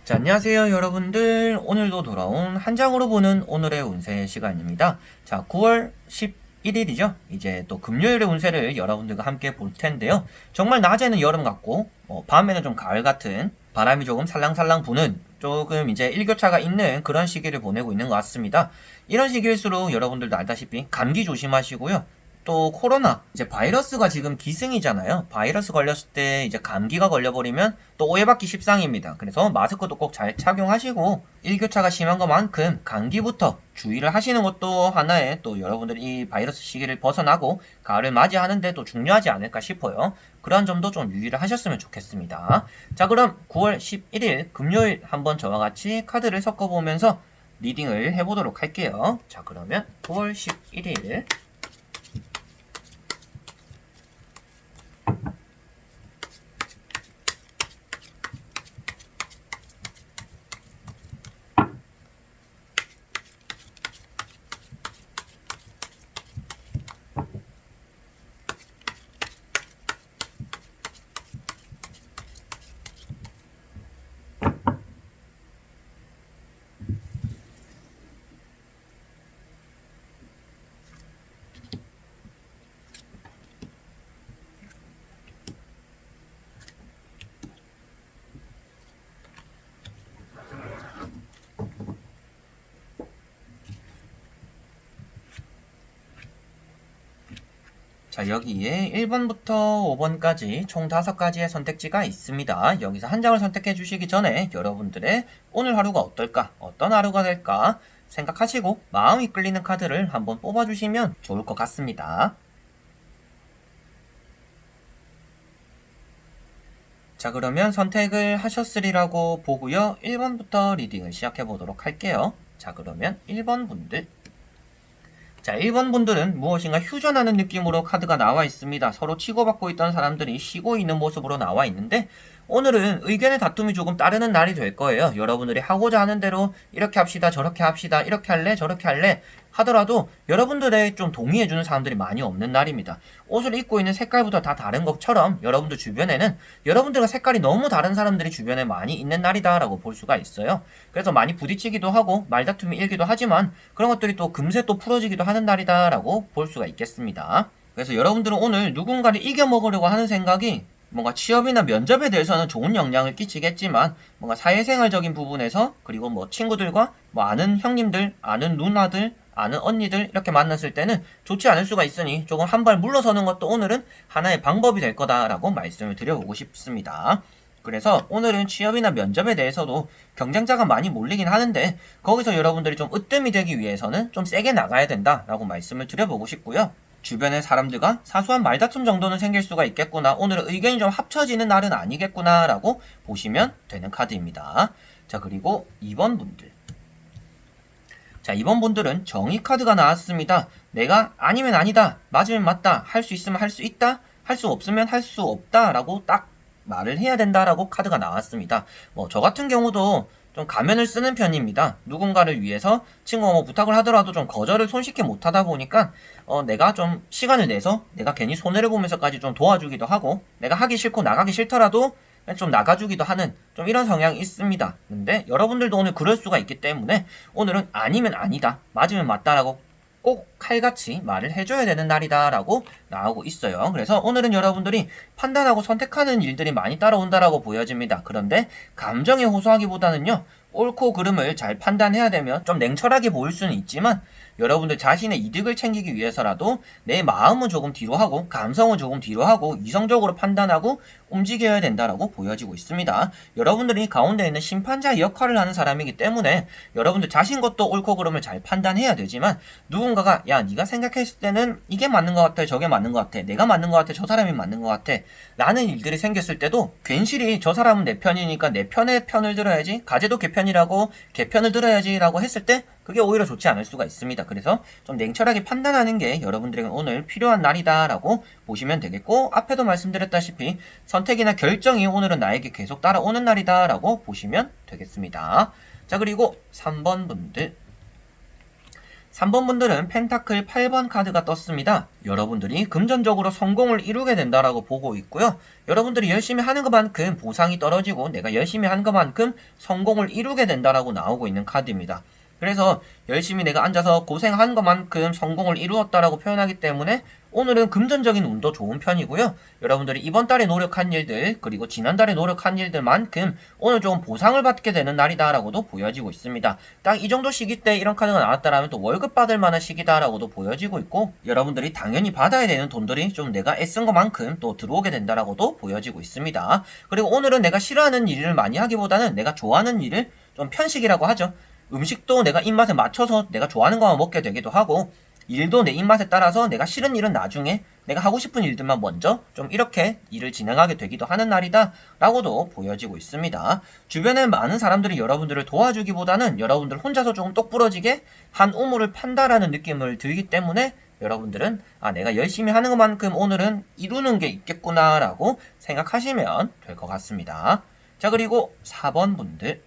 자, 안녕하세요, 여러분들. 오늘도 돌아온 한 장으로 보는 오늘의 운세 시간입니다. 자, 9월 11일이죠. 이제 또 금요일의 운세를 여러분들과 함께 볼 텐데요. 정말 낮에는 여름 같고, 밤에는 좀 가을 같은 바람이 조금 살랑살랑 부는 조금 이제 일교차가 있는 그런 시기를 보내고 있는 것 같습니다. 이런 시기일수록 여러분들도 알다시피 감기 조심하시고요. 또 코로나 이제 바이러스가 지금 기승이잖아요. 바이러스 걸렸을 때 이제 감기가 걸려버리면 또 오해받기 십상입니다. 그래서 마스크도 꼭 잘 착용하시고 일교차가 심한 것만큼 감기부터 주의를 하시는 것도 하나의 또 여러분들이 이 바이러스 시기를 벗어나고 가을을 맞이하는데 또 중요하지 않을까 싶어요. 그런 점도 좀 유의를 하셨으면 좋겠습니다. 자, 그럼 9월 11일 금요일 한번 저와 같이 카드를 섞어보면서 리딩을 해보도록 할게요. 자, 그러면 9월 11일 자, 여기에 1번부터 5번까지 총 5가지의 선택지가 있습니다. 여기서 한 장을 선택해 주시기 전에 여러분들의 오늘 하루가 어떨까, 어떤 하루가 될까 생각하시고 마음이 끌리는 카드를 한번 뽑아주시면 좋을 것 같습니다. 자, 그러면 선택을 하셨으리라고 보고요. 1번부터 리딩을 시작해 보도록 할게요. 자, 그러면 1번 분들. 자, 1번 분들은 무엇인가 휴전하는 느낌으로 카드가 나와 있습니다. 서로 치고받고 있던 사람들이 쉬고 있는 모습으로 나와 있는데 오늘은 의견의 다툼이 조금 따르는 날이 될 거예요. 여러분들이 하고자 하는 대로 이렇게 합시다, 저렇게 합시다, 이렇게 할래, 저렇게 할래 하더라도 여러분들의 좀 동의해주는 사람들이 많이 없는 날입니다. 옷을 입고 있는 색깔부터 다 다른 것처럼 여러분들 주변에는 여러분들과 색깔이 너무 다른 사람들이 주변에 많이 있는 날이다라고 볼 수가 있어요. 그래서 많이 부딪히기도 하고 말다툼이 일기도 하지만 그런 것들이 또 금세 또 풀어지기도 하는 날이다라고 볼 수가 있겠습니다. 그래서 여러분들은 오늘 누군가를 이겨먹으려고 하는 생각이 뭔가 취업이나 면접에 대해서는 좋은 영향을 끼치겠지만 뭔가 사회생활적인 부분에서 그리고 뭐 친구들과 뭐 아는 형님들, 아는 누나들, 아는 언니들 이렇게 만났을 때는 좋지 않을 수가 있으니 조금 한 발 물러서는 것도 오늘은 하나의 방법이 될 거다라고 말씀을 드려보고 싶습니다. 그래서 오늘은 취업이나 면접에 대해서도 경쟁자가 많이 몰리긴 하는데 거기서 여러분들이 좀 으뜸이 되기 위해서는 좀 세게 나가야 된다라고 말씀을 드려보고 싶고요. 주변의 사람들과 사소한 말다툼 정도는 생길 수가 있겠구나. 오늘은 의견이 좀 합쳐지는 날은 아니겠구나 라고 보시면 되는 카드입니다. 자, 그리고 2번 분들. 자, 2번 분들은 정의 카드가 나왔습니다. 내가 아니면 아니다, 맞으면 맞다, 할 수 있으면 할 수 있다, 할 수 없으면 할 수 없다 라고 딱 말을 해야 된다라고 카드가 나왔습니다. 뭐 저 같은 경우도 좀 가면을 쓰는 편입니다. 누군가를 위해서 친구가 뭐 부탁을 하더라도 좀 거절을 손쉽게 못하다 보니까 내가 좀 시간을 내서 내가 괜히 손해를 보면서까지 좀 도와주기도 하고 내가 하기 싫고 나가기 싫더라도 좀 나가주기도 하는 좀 이런 성향이 있습니다. 근데 여러분들도 오늘 그럴 수가 있기 때문에 오늘은 아니면 아니다, 맞으면 맞다라고 꼭 칼같이 말을 해줘야 되는 날이다라고 나오고 있어요. 그래서 오늘은 여러분들이 판단하고 선택하는 일들이 많이 따라온다라고 보여집니다. 그런데 감정에 호소하기보다는요, 옳고 그름을 잘 판단해야 되면 좀 냉철하게 보일 수는 있지만 여러분들 자신의 이득을 챙기기 위해서라도 내 마음은 조금 뒤로 하고 감성은 조금 뒤로 하고 이성적으로 판단하고 움직여야 된다라고 보여지고 있습니다. 여러분들이 가운데 있는 심판자의 역할을 하는 사람이기 때문에 여러분들 자신 것도 옳고 그름을 잘 판단해야 되지만 누군가가 야, 네가 생각했을 때는 이게 맞는 것 같아, 저게 맞는 것 같아, 내가 맞는 것 같아, 저 사람이 맞는 것 같아 라는 일들이 생겼을 때도 괜시리 저 사람은 내 편이니까 내 편의 편을 들어야지, 가재도 걔 편이라고 걔 편을 들어야지 라고 했을 때 그게 오히려 좋지 않을 수가 있습니다. 그래서 좀 냉철하게 판단하는 게 여러분들에게 오늘 필요한 날이다 라고 보시면 되겠고, 앞에도 말씀드렸다시피 선택이나 결정이 오늘은 나에게 계속 따라오는 날이다 라고 보시면 되겠습니다. 자, 그리고 3번 분들. 3번 분들은 펜타클 8번 카드가 떴습니다. 여러분들이 금전적으로 성공을 이루게 된다라고 보고 있고요. 여러분들이 열심히 하는 것만큼 보상이 떨어지고 내가 열심히 한 것만큼 성공을 이루게 된다라고 나오고 있는 카드입니다. 그래서 열심히 내가 앉아서 고생한 것만큼 성공을 이루었다라고 표현하기 때문에 오늘은 금전적인 운도 좋은 편이고요. 여러분들이 이번 달에 노력한 일들 그리고 지난달에 노력한 일들만큼 오늘 조금 보상을 받게 되는 날이다라고도 보여지고 있습니다. 딱 이 정도 시기 때 이런 카드가 나왔다라면 또 월급 받을 만한 시기다라고도 보여지고 있고 여러분들이 당연히 받아야 되는 돈들이 좀 내가 애쓴 것만큼 또 들어오게 된다라고도 보여지고 있습니다. 그리고 오늘은 내가 싫어하는 일을 많이 하기보다는 내가 좋아하는 일을 좀 편식이라고 하죠. 음식도 내가 입맛에 맞춰서 내가 좋아하는 것만 먹게 되기도 하고 일도 내 입맛에 따라서 내가 싫은 일은 나중에 내가 하고 싶은 일들만 먼저 좀 이렇게 일을 진행하게 되기도 하는 날이다 라고도 보여지고 있습니다. 주변에 많은 사람들이 여러분들을 도와주기보다는 여러분들 혼자서 조금 똑부러지게 한 우물을 판다라는 느낌을 들기 때문에 여러분들은 내가 열심히 하는 것만큼 오늘은 이루는 게 있겠구나 라고 생각하시면 될 것 같습니다. 자, 그리고 4번 분들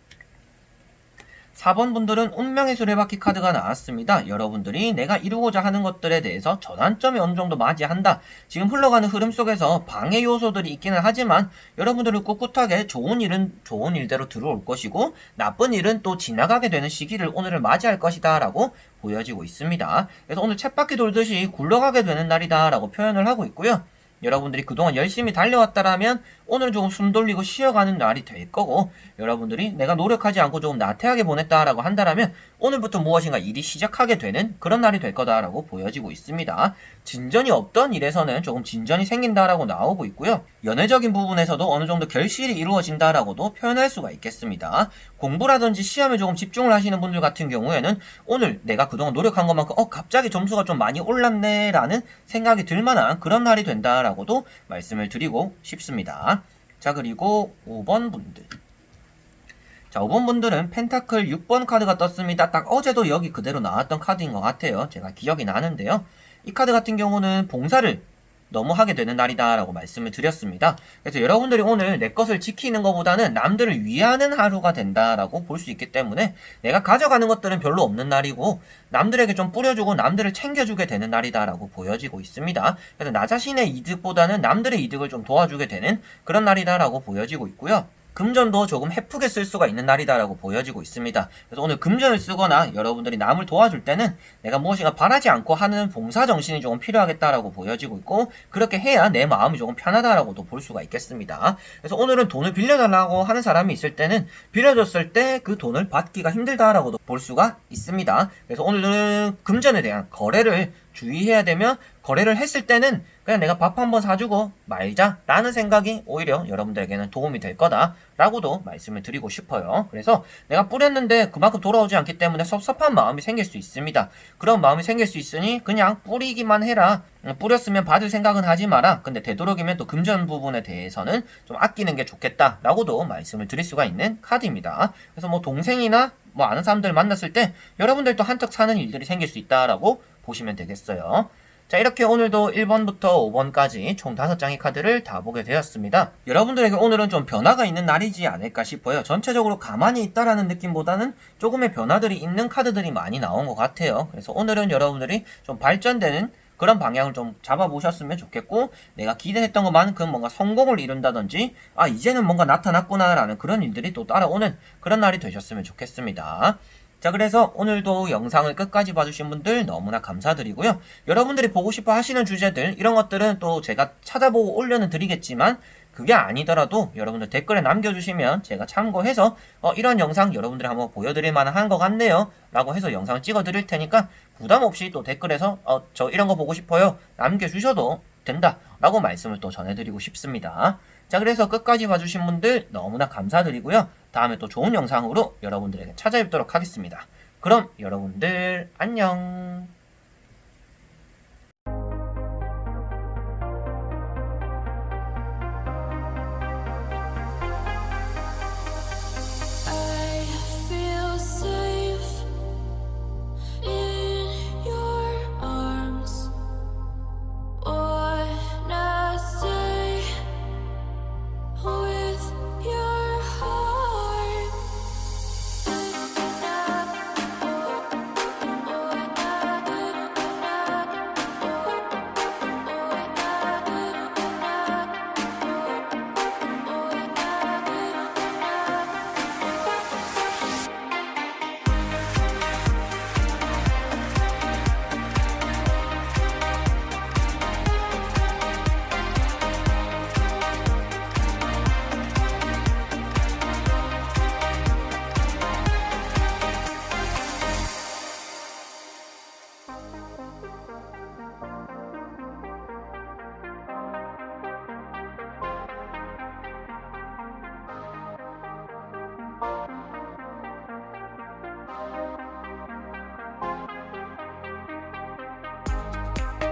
4번 분들은 운명의 수레바퀴 카드가 나왔습니다. 여러분들이 내가 이루고자 하는 것들에 대해서 전환점이 어느 정도 맞이한다. 지금 흘러가는 흐름 속에서 방해 요소들이 있기는 하지만 여러분들은 꿋꿋하게 좋은 일은 좋은 일대로 들어올 것이고 나쁜 일은 또 지나가게 되는 시기를 오늘을 맞이할 것이다 라고 보여지고 있습니다. 그래서 오늘 쳇바퀴 돌듯이 굴러가게 되는 날이다 라고 표현을 하고 있고요. 여러분들이 그동안 열심히 달려왔다라면 오늘 조금 숨 돌리고 쉬어가는 날이 될 거고 여러분들이 내가 노력하지 않고 조금 나태하게 보냈다라고 한다라면 오늘부터 무엇인가 일이 시작하게 되는 그런 날이 될 거다라고 보여지고 있습니다. 진전이 없던 일에서는 조금 진전이 생긴다라고 나오고 있고요. 연애적인 부분에서도 어느 정도 결실이 이루어진다라고도 표현할 수가 있겠습니다. 공부라든지 시험에 조금 집중을 하시는 분들 같은 경우에는 오늘 내가 그동안 노력한 것만큼 갑자기 점수가 좀 많이 올랐네 라는 생각이 들 만한 그런 날이 된다라고도 말씀을 드리고 싶습니다. 자, 그리고 5번 분들. 자, 5번 분들은 펜타클 6번 카드가 떴습니다. 딱 어제도 여기 그대로 나왔던 카드인 것 같아요. 제가 기억이 나는데요. 이 카드 같은 경우는 봉사를 너무 하게 되는 날이다 라고 말씀을 드렸습니다. 그래서 여러분들이 오늘 내 것을 지키는 것보다는 남들을 위하는 하루가 된다라고 볼 수 있기 때문에 내가 가져가는 것들은 별로 없는 날이고 남들에게 좀 뿌려주고 남들을 챙겨주게 되는 날이다 라고 보여지고 있습니다. 그래서 나 자신의 이득보다는 남들의 이득을 좀 도와주게 되는 그런 날이다 라고 보여지고 있고요. 금전도 조금 헤프게 쓸 수가 있는 날이다라고 보여지고 있습니다. 그래서 오늘 금전을 쓰거나 여러분들이 남을 도와줄 때는 내가 무엇인가 바라지 않고 하는 봉사정신이 조금 필요하겠다라고 보여지고 있고 그렇게 해야 내 마음이 조금 편하다라고도 볼 수가 있겠습니다. 그래서 오늘은 돈을 빌려달라고 하는 사람이 있을 때는 빌려줬을 때 그 돈을 받기가 힘들다라고도 볼 수가 있습니다. 그래서 오늘은 금전에 대한 거래를 주의해야 되며 거래를 했을 때는 그냥 내가 밥 한번 사주고 말자 라는 생각이 오히려 여러분들에게는 도움이 될 거다 라고도 말씀을 드리고 싶어요. 그래서 내가 뿌렸는데 그만큼 돌아오지 않기 때문에 섭섭한 마음이 생길 수 있습니다. 그런 마음이 생길 수 있으니 그냥 뿌리기만 해라. 뿌렸으면 받을 생각은 하지 마라. 근데 되도록이면 또 금전 부분에 대해서는 좀 아끼는 게 좋겠다 라고도 말씀을 드릴 수가 있는 카드입니다. 그래서 뭐 동생이나 뭐 아는 사람들 만났을 때 여러분들도 한턱 사는 일들이 생길 수 있다라고 보시면 되겠어요. 자, 이렇게 오늘도 1번부터 5번까지 총 5장의 카드를 다 보게 되었습니다. 여러분들에게 오늘은 좀 변화가 있는 날이지 않을까 싶어요. 전체적으로 가만히 있다라는 느낌보다는 조금의 변화들이 있는 카드들이 많이 나온 것 같아요. 그래서 오늘은 여러분들이 좀 발전되는 그런 방향을 좀 잡아보셨으면 좋겠고 내가 기대했던 것만큼 뭔가 성공을 이룬다든지 이제는 뭔가 나타났구나 라는 그런 일들이 또 따라오는 그런 날이 되셨으면 좋겠습니다. 자, 그래서 오늘도 영상을 끝까지 봐주신 분들 너무나 감사드리고요. 여러분들이 보고 싶어 하시는 주제들 이런 것들은 또 제가 찾아보고 올려는 드리겠지만 그게 아니더라도 여러분들 댓글에 남겨주시면 제가 참고해서 이런 영상 여러분들이 한번 보여드릴 만한 것 같네요 라고 해서 영상을 찍어 드릴 테니까 부담없이 또 댓글에서 저 이런 거 보고 싶어요 남겨주셔도 된다 라고 말씀을 또 전해드리고 싶습니다. 자, 그래서 끝까지 봐주신 분들 너무나 감사드리고요. 다음에 또 좋은 영상으로 여러분들에게 찾아뵙도록 하겠습니다. 그럼 여러분들 안녕.